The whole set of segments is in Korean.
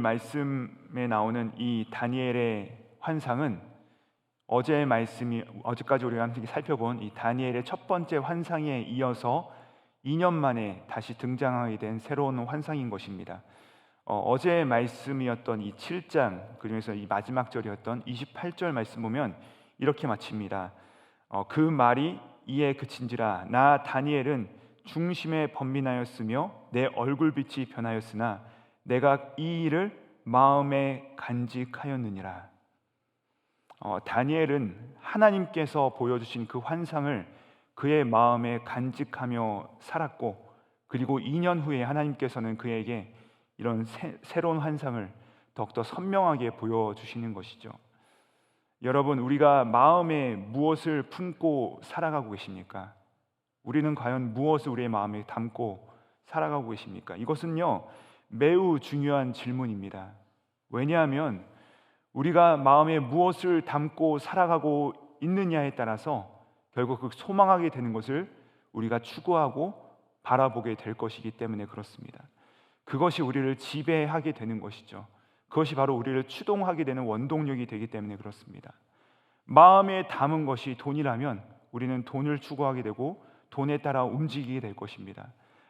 말씀에 나오는 이 다니엘의 환상은 어제까지 우리가 함께 살펴본 이 다니엘의 첫 번째 환상에 이어서 2년 만에 다시 등장하게 된 새로운 환상인 것입니다. 어제의 말씀이었던 이 7장, 그중에서 이 마지막 절이었던 28절 말씀 보면 이렇게 마칩니다. 그 말이 이에 그친지라 나 다니엘은 중심에 번민하였으며 내 얼굴빛이 변하였으나 내가 이 일을 마음에 간직하였느니라. 다니엘은 하나님께서 보여주신 그 환상을 그의 마음에 간직하며 살았고, 그리고 2년 후에 하나님께서는 그에게 이런 새로운 환상을 더욱더 선명하게 보여주시는 것이죠. 여러분, 우리가 마음에 무엇을 품고 살아가고 계십니까? 우리는 과연 무엇을 우리의 마음에 담고 살아가고 계십니까? 이것은요, 매우 중요한 질문입니다. 왜냐하면 우리가 마음에 무엇을 담고 살아가고 있느냐에 따라서 결국 그 소망하게 되는 것을 우리가 추구하고 바라보게 될 것이기 때문에 그렇습니다. 그것이 우리를 지배하게 되는 것이죠. 그것이 바로 우리를 추동하게 되는 원동력이 되기 때문에 그렇습니다. 마음에 담은 것이 돈이라면 우리는 돈을 추구하게 되고 돈에 따라 움직이게 될 것입니다.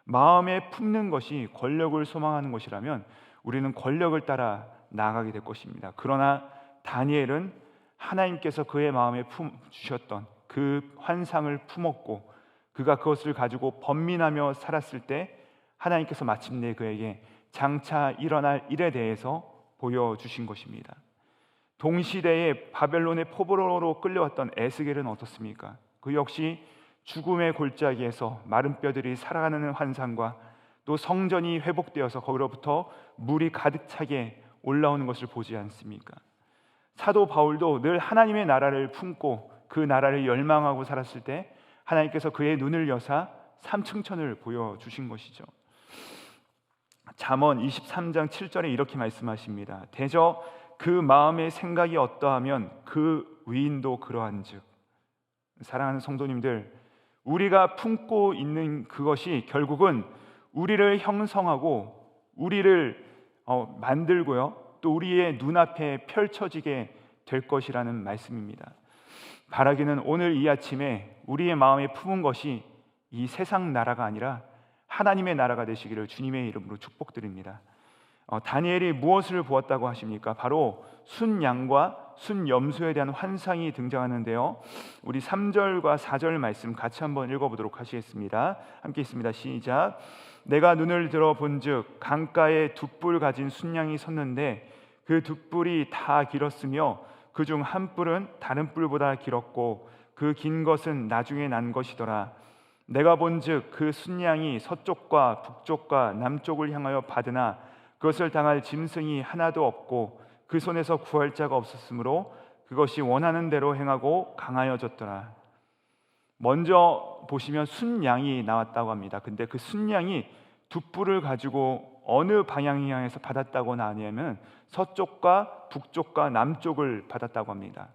마음에 품는 것이 권력을 소망하는 것이라면 우리는 권력을 따라 나아가게 될 것입니다. 그러나 다니엘은 하나님께서 그의 마음에 주셨던 그 환상을 품었고, 그가 그것을 가지고 번민하며 살았을 때 하나님께서 마침내 그에게 장차 일어날 일에 대해서 보여주신 것입니다. 동시대에 바벨론의 포로로 끌려왔던 에스겔은 어떻습니까? 그 역시 죽음의 골짜기에서 마른 뼈들이 살아가는 환상과 또 성전이 회복되어서 거기로부터 물이 가득 차게 올라오는 것을 보지 않습니까? 사도 바울도 늘 하나님의 나라를 품고 그 나라를 열망하고 살았을 때 하나님께서 그의 눈을 여사 삼층천을 보여주신 것이죠. 잠언 23장 7절에 이렇게 말씀하십니다. 대저 그 마음의 생각이 어떠하면 그 위인도 그러한즉. 사랑하는 성도님들, 우리가 품고 있는 그것이 결국은 우리를 형성하고 우리를 만들고요, 또 우리의 눈앞에 펼쳐지게 될 것이라는 말씀입니다. 바라기는 오늘 이 아침에 우리의 마음에 품은 것이 이 세상 나라가 아니라 하나님의 나라가 되시기를 주님의 이름으로 축복드립니다. 다니엘이 무엇을 보았다고 하십니까? 바로 순양과 순염소에 대한 환상이 등장하는데요, 우리 3절과 4절 말씀 같이 한번 읽어보도록 하시겠습니다. 함께 있습니다. 시작. 내가 눈을 들어 본즉 강가에 두 뿔 가진 순양이 섰는데 그 두 뿔이 다 길었으며 그중 한 뿔은 다른 뿔보다 길었고 그 긴 것은 나중에 난 것이더라. 내가 본즉 그 순양이 서쪽과 북쪽과 남쪽을 향하여 받으나 그것을 당할 짐승이 하나도 없고 그 손에서 구할 자가 없었으므로 그것이 원하는 대로 행하고 강하여졌더라. 먼저 보시면 순양이 나왔다고 합니다. 근데 그 순양이 두 뿔을 가지고 어느 방향을 향해서 받았다고 하냐면 서쪽과 북쪽과 남쪽을 받았다고 합니다.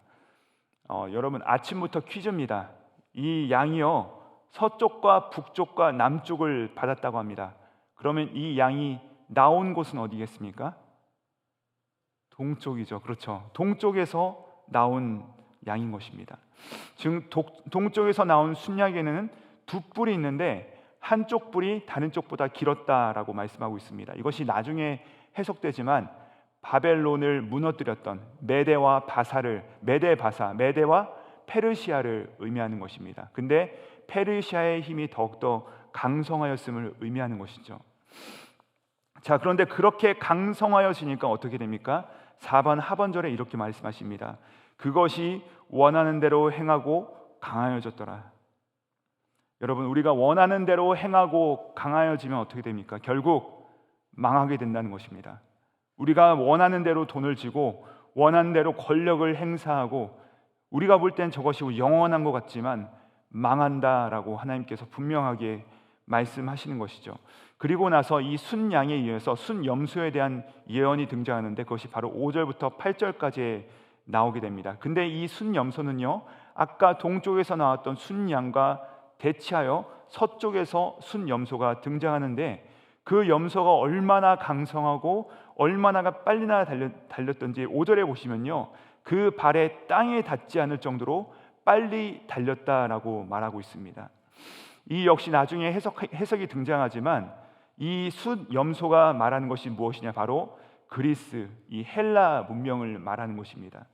여러분, 아침부터 퀴즈입니다. 이 양이요, 서쪽과 북쪽과 남쪽을 받았다고 합니다. 그러면 이 양이 나온 곳은 어디겠습니까? 동쪽이죠. 그렇죠. 동쪽에서 나온 양인 것입니다. 지금 동쪽에서 나온 순양에는 두 뿔이 있는데 한쪽 뿔이 다른 쪽보다 길었다라고 말씀하고 있습니다. 이것이 나중에 해석되지만 바벨론을 무너뜨렸던 메대와 페르시아를 의미하는 것입니다. 근데 페르시아의 힘이 더욱더 강성하였음을 의미하는 것이죠. 자, 그런데 그렇게 강성하여지니까 어떻게 됩니까? 4번 하번절에 이렇게 말씀하십니다. 그것이 원하는 대로 행하고 강하여졌더라. 여러분, 우리가 원하는 대로 행하고 강하여지면 어떻게 됩니까? 결국 망하게 된다는 것입니다. 우리가 원하는 대로 돈을 쥐고 원하는 대로 권력을 행사하고 우리가 볼 땐 저것이 영원한 것 같지만 망한다라고 하나님께서 분명하게 말씀하시는 것이죠. 그리고 나서 이 순양에 이어서 순염소에 대한 예언이 등장하는데 그것이 바로 5절부터 8절까지 나오게 됩니다. 근데 이 순염소는요, 아까 동쪽에서 나왔던 순양과 대치하여 서쪽에서 순염소가 등장하는데 그 염소가 얼마나 강성하고 얼마나 빨리나 달렸던지 5절에 보시면요, 그 발에 땅에 닿지 않을 정도로 빨리 달렸다라고 말하고 있습니다. 이 역시 나중에 해석이 등장하지만 이 숫 염소가 말하는 것이 무엇이냐, 바로 그리스, 이 헬라 문명을 말하는 것입니다.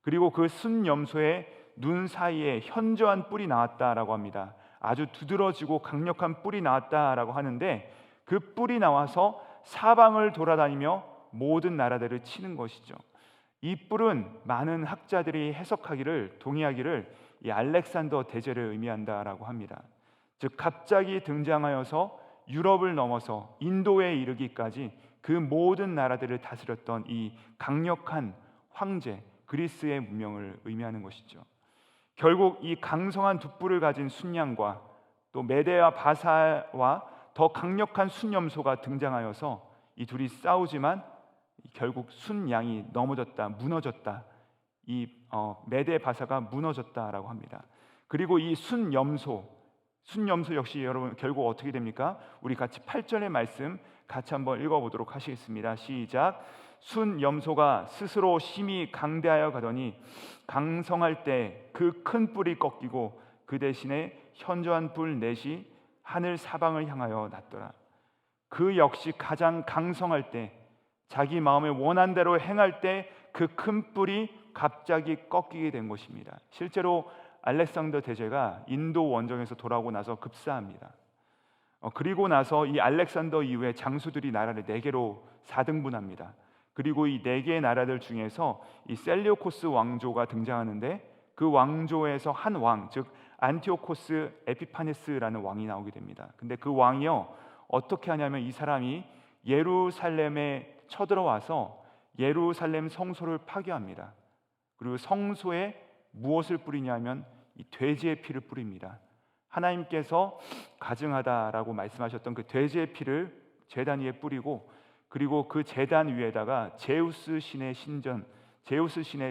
그리고 그 숫 염소의 눈 사이에 현저한 뿔이 나왔다라고 합니다. 아주 두드러지고 강력한 뿔이 나왔다라고 하는데, 그 뿔이 나와서 사방을 돌아다니며 모든 나라들을 치는 것이죠. 이 뿔은 많은 학자들이 동의하기를 이 알렉산더 대제를 의미한다라고 합니다. 즉 갑자기 등장하여서 유럽을 넘어서 인도에 이르기까지 그 모든 나라들을 다스렸던 이 강력한 황제 그리스의 문명을 의미하는 것이죠. 결국 이 강성한 두 뿔을 가진 순양과 또 메대와 바사와 더 강력한 순염소가 등장하여서 이 둘이 싸우지만 결국 순양이 무너졌다. 이 메대 바사가 무너졌다라고 합니다. 그리고 이 순염소 역시 여러분 결국 어떻게 됩니까? 우리 같이 8절의 말씀 같이 한번 읽어보도록 하시겠습니다. 시작. 순염소가 스스로 심히 강대하여 가더니 강성할 때 그 큰 뿔이 꺾이고 그 대신에 현저한 뿔 넷이 하늘 사방을 향하여 났더라. 그 역시 가장 강성할 때, 자기 마음에 원한 대로 행할 때 그 큰 뿔이 갑자기 꺾이게 된 것입니다. 실제로 알렉산더 대제가 인도 원정에서 돌아오고 나서 급사합니다. 그리고 나서 이 알렉산더 이후에 장수들이 나라를 4개로 4등분합니다. 그리고 이 4개의 나라들 중에서 이 셀리오코스 왕조가 등장하는데, 그 왕조에서 한 왕, 즉 안티오코스 에피파네스라는 왕이 나오게 됩니다. 근데 그 왕이요, 어떻게 하냐면 이 사람이 예루살렘에 쳐들어와서 예루살렘 성소를 파괴합니다. 그리고 성소에 무엇을 뿌리냐면 이 돼지의 피를 뿌립니다. 하나님께서 가증하다라고 말씀하셨던 그 돼지의 피를 제단 위에 뿌리고, 그리고 그 제단 위에다가 제우스 신의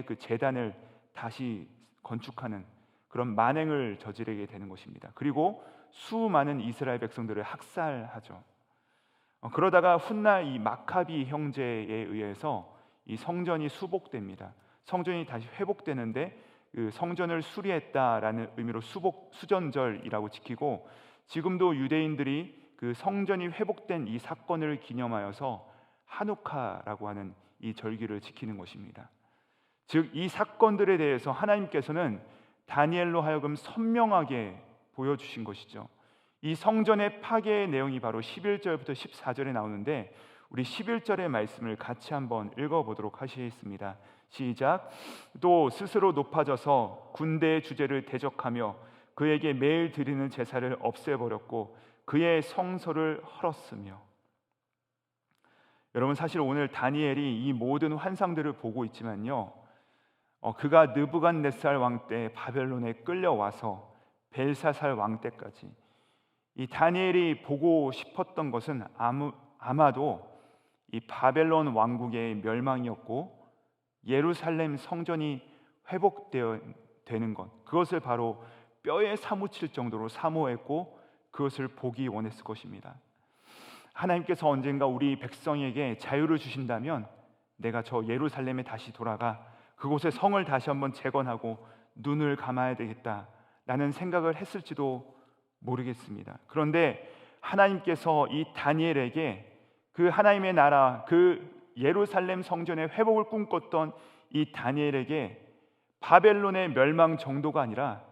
그 제단을 다시 건축하는 그런 만행을 저지르게 되는 것입니다. 그리고 수많은 이스라엘 백성들을 학살하죠. 그러다가 훗날 이 마카비 형제에 의해서 이 성전이 수복됩니다. 성전이 다시 회복되는데, 그 성전을 수리했다라는 의미로 수전절이라고 지키고, 지금도 유대인들이 그 성전이 회복된 이 사건을 기념하여서 하누카라고 하는 이 절기를 지키는 것입니다. 즉 이 사건들에 대해서 하나님께서는 다니엘로 하여금 선명하게 보여주신 것이죠. 이 성전의 파괴의 내용이 바로 11절부터 14절에 나오는데, 우리 11절의 말씀을 같이 한번 읽어보도록 하시겠습니다. 시작. 또 스스로 높아져서 군대의 주제를 대적하며 그에게 매일 드리는 제사를 없애버렸고 그의 성소를 헐었으며. 여러분, 사실 오늘 다니엘이 이 모든 환상들을 보고 있지만요, 그가 느부갓네살 왕 때 바벨론에 끌려와서 벨사살 왕 때까지 이 다니엘이 보고 싶었던 것은 아마도 이 바벨론 왕국의 멸망이었고, 예루살렘 성전이 회복되는 것, 그것을 바로 뼈에 사무칠 정도로 사모했고 그것을 보기 원했을 것입니다. 하나님께서 언젠가 우리 백성에게 자유를 주신다면 내가 저 예루살렘에 다시 돌아가 그곳의 성을 다시 한번 재건하고 눈을 감아야 되겠다라는 생각을 했을지도 모르겠습니다. 그런데 하나님께서 이 다니엘에게 그 하나님의 나라, 그 예루살렘 성전의 회복을 꿈꿨던 이 다니엘에게 바벨론의 멸망 정도가 아니라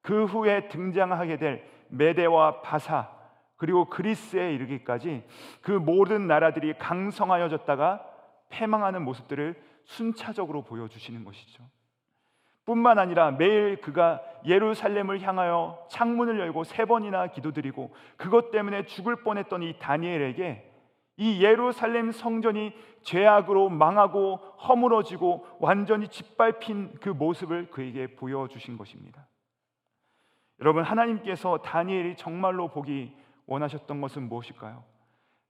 그 후에 등장하게 될 메대와 바사, 그리고 그리스에 이르기까지 그 모든 나라들이 강성하여졌다가 패망하는 모습들을 순차적으로 보여주시는 것이죠. 뿐만 아니라 매일 그가 예루살렘을 향하여 창문을 열고 3번이나 기도드리고 그것 때문에 죽을 뻔했던 이 다니엘에게 이 예루살렘 성전이 죄악으로 망하고 허물어지고 완전히 짓밟힌 그 모습을 그에게 보여주신 것입니다. 여러분, 하나님께서 다니엘이 정말로 보기 원하셨던 것은 무엇일까요?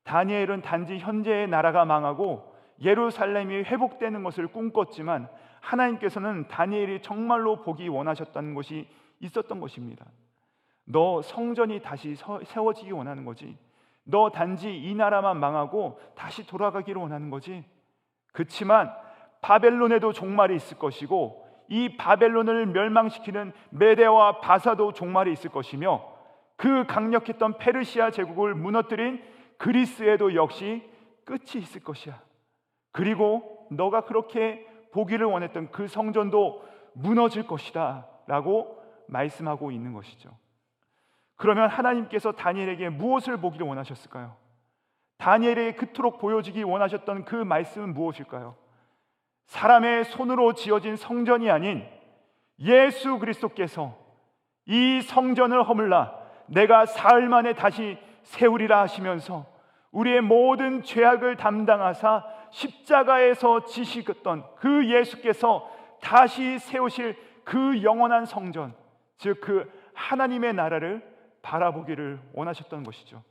다니엘은 단지 현재의 나라가 망하고 예루살렘이 회복되는 것을 꿈꿨지만, 하나님께서는 다니엘이 정말로 보기 원하셨다는 것이 있었던 것입니다. 너 성전이 다시 세워지기 원하는 거지. 너 단지 이 나라만 망하고 다시 돌아가기를 원하는 거지. 그렇지만 바벨론에도 종말이 있을 것이고 이 바벨론을 멸망시키는 메대와 바사도 종말이 있을 것이며 그 강력했던 페르시아 제국을 무너뜨린 그리스에도 역시 끝이 있을 것이야. 그리고 너가 그렇게 보기를 원했던 그 성전도 무너질 것이다 라고 말씀하고 있는 것이죠. 그러면 하나님께서 다니엘에게 무엇을 보기를 원하셨을까요? 다니엘에게 그토록 보여주기 원하셨던 그 말씀은 무엇일까요? 사람의 손으로 지어진 성전이 아닌 예수 그리스도께서 이 성전을 허물라 내가 사흘 만에 다시 세우리라 하시면서 우리의 모든 죄악을 담당하사 십자가에서 지시겠던 그 예수께서 다시 세우실 그 영원한 성전, 즉 그 하나님의 나라를 바라보기를 원하셨던 것이죠.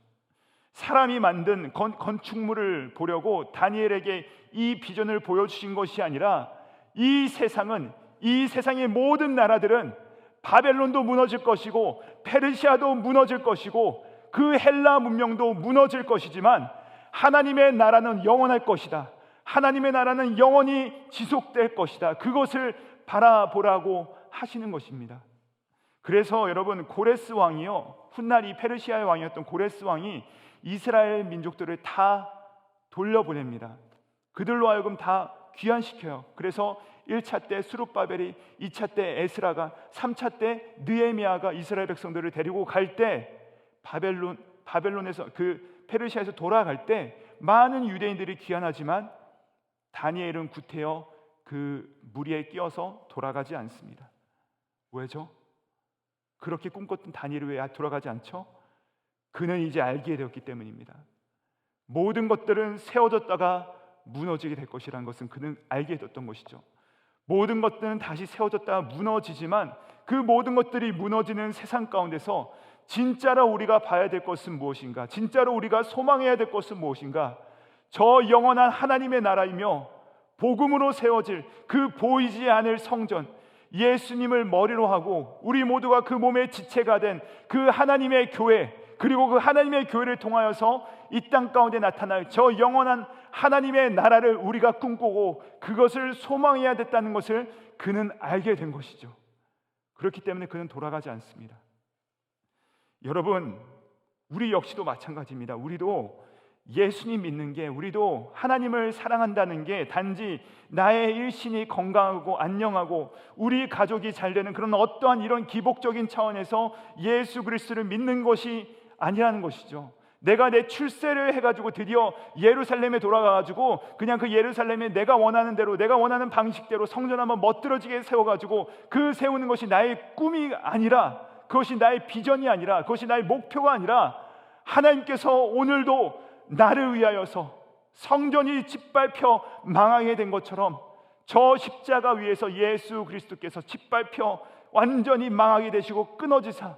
사람이 만든 건축물을 보려고 다니엘에게 이 비전을 보여주신 것이 아니라 이 세상의 모든 나라들은 바벨론도 무너질 것이고 페르시아도 무너질 것이고 그 헬라 문명도 무너질 것이지만 하나님의 나라는 영원할 것이다. 하나님의 나라는 영원히 지속될 것이다. 그것을 바라보라고 하시는 것입니다. 그래서 여러분, 고레스 왕이요, 훗날 이 페르시아의 왕이었던 고레스 왕이 이스라엘 민족들을 다 돌려보냅니다. 그들로 하여금 다 귀환시켜요. 그래서 1차 때 수룹바벨이, 2차 때 에스라가, 3차 때 느헤미야가 이스라엘 백성들을 데리고 갈 때 바벨론에서 그 페르시아에서 돌아갈 때 많은 유대인들이 귀환하지만 다니엘은 구태여 그 무리에 끼어서 돌아가지 않습니다. 왜죠? 그렇게 꿈꿨던 다니엘이 왜 돌아가지 않죠? 그는 이제 알게 되었기 때문입니다. 모든 것들은 세워졌다가 무너지게 될 것이라는 것은 그는 알게 되었던 것이죠. 모든 것들은 다시 세워졌다가 무너지지만 그 모든 것들이 무너지는 세상 가운데서 진짜로 우리가 봐야 될 것은 무엇인가? 진짜로 우리가 소망해야 될 것은 무엇인가? 저 영원한 하나님의 나라이며 복음으로 세워질 그 보이지 않을 성전, 예수님을 머리로 하고 우리 모두가 그 몸의 지체가 된 그 하나님의 교회, 그리고 그 하나님의 교회를 통하여서 이 땅 가운데 나타날 저 영원한 하나님의 나라를 우리가 꿈꾸고 그것을 소망해야 됐다는 것을 그는 알게 된 것이죠. 그렇기 때문에 그는 돌아가지 않습니다. 여러분, 우리 역시도 마찬가지입니다. 우리도 예수님 믿는 게, 우리도 하나님을 사랑한다는 게 단지 나의 일신이 건강하고 안녕하고 우리 가족이 잘 되는 그런 어떠한 이런 기복적인 차원에서 예수 그리스도를 믿는 것이 아니라는 것이죠. 내가 내 출세를 해가지고 드디어 예루살렘에 돌아가가지고 그냥 그 예루살렘에 내가 원하는 대로, 내가 원하는 방식대로 성전 한번 멋들어지게 세워가지고 그 세우는 것이 나의 꿈이 아니라, 그것이 나의 비전이 아니라, 그것이 나의 목표가 아니라 하나님께서 오늘도 나를 위하여서 성전이 짓밟혀 망하게 된 것처럼 저 십자가 위에서 예수 그리스도께서 짓밟혀 완전히 망하게 되시고 끊어지사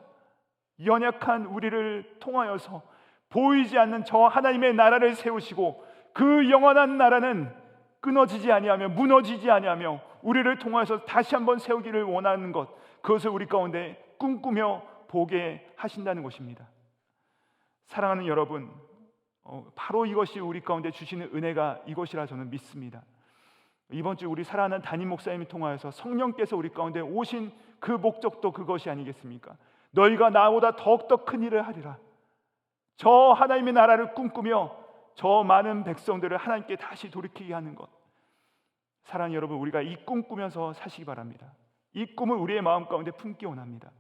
연약한 우리를 통하여서 보이지 않는 저 하나님의 나라를 세우시고 그 영원한 나라는 끊어지지 아니하며 무너지지 아니하며 우리를 통하여서 다시 한번 세우기를 원하는 것, 그것을 우리 가운데 꿈꾸며 보게 하신다는 것입니다. 사랑하는 여러분, 바로 이것이 우리 가운데 주시는 은혜가 이것이라 저는 믿습니다. 이번 주 우리 사랑하는 담임 목사님이 통하여서 성령께서 우리 가운데 오신 그 목적도 그것이 아니겠습니까? 너희가 나보다 더욱더 큰 일을 하리라. 저 하나님의 나라를 꿈꾸며 저 많은 백성들을 하나님께 다시 돌이키게 하는 것. 사랑하는 여러분, 우리가 이 꿈 꾸면서 사시기 바랍니다. 이 꿈을 우리의 마음 가운데 품기 원합니다.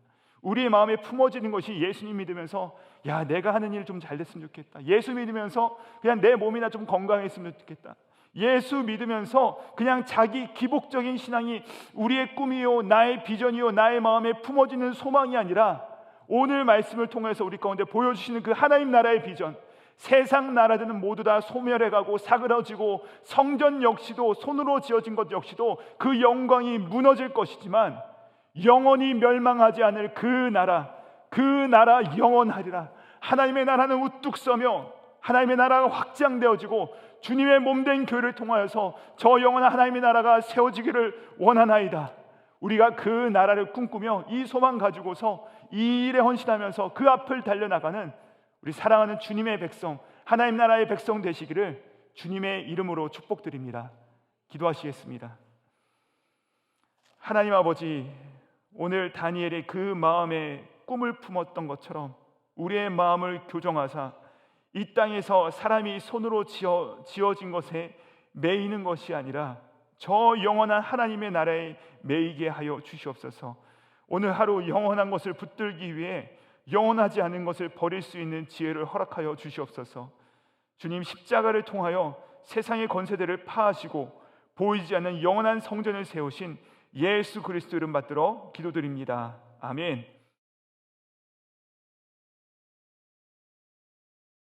우리의 마음에 품어지는 것이 예수님 믿으면서 야, 내가 하는 일 좀 잘 됐으면 좋겠다. 예수 믿으면서 그냥 내 몸이나 좀 건강했으면 좋겠다. 예수 믿으면서 그냥 자기 기복적인 신앙이 우리의 꿈이요, 나의 비전이요, 나의 마음에 품어지는 소망이 아니라 오늘 말씀을 통해서 우리 가운데 보여주시는 그 하나님 나라의 비전, 세상 나라들은 모두 다 소멸해가고 사그러지고 성전 역시도, 손으로 지어진 것 역시도 그 영광이 무너질 것이지만 영원히 멸망하지 않을 그 나라 영원하리라. 하나님의 나라는 우뚝 서며 하나님의 나라가 확장되어지고 주님의 몸된 교회를 통하여서 저 영원한 하나님의 나라가 세워지기를 원하나이다. 우리가 그 나라를 꿈꾸며 이 소망 가지고서 이 일에 헌신하면서 그 앞을 달려나가는 우리 사랑하는 주님의 백성, 하나님 나라의 백성 되시기를 주님의 이름으로 축복드립니다. 기도하시겠습니다. 하나님 아버지, 오늘 다니엘의 그 마음에 꿈을 품었던 것처럼 우리의 마음을 교정하사 이 땅에서 사람이 손으로 지어진 것에 매이는 것이 아니라 저 영원한 하나님의 나라에 매이게 하여 주시옵소서. 오늘 하루 영원한 것을 붙들기 위해 영원하지 않은 것을 버릴 수 있는 지혜를 허락하여 주시옵소서. 주님, 십자가를 통하여 세상의 권세들을 파하시고 보이지 않는 영원한 성전을 세우신 예수 그리스도 이름 받들어 기도드립니다. 아멘.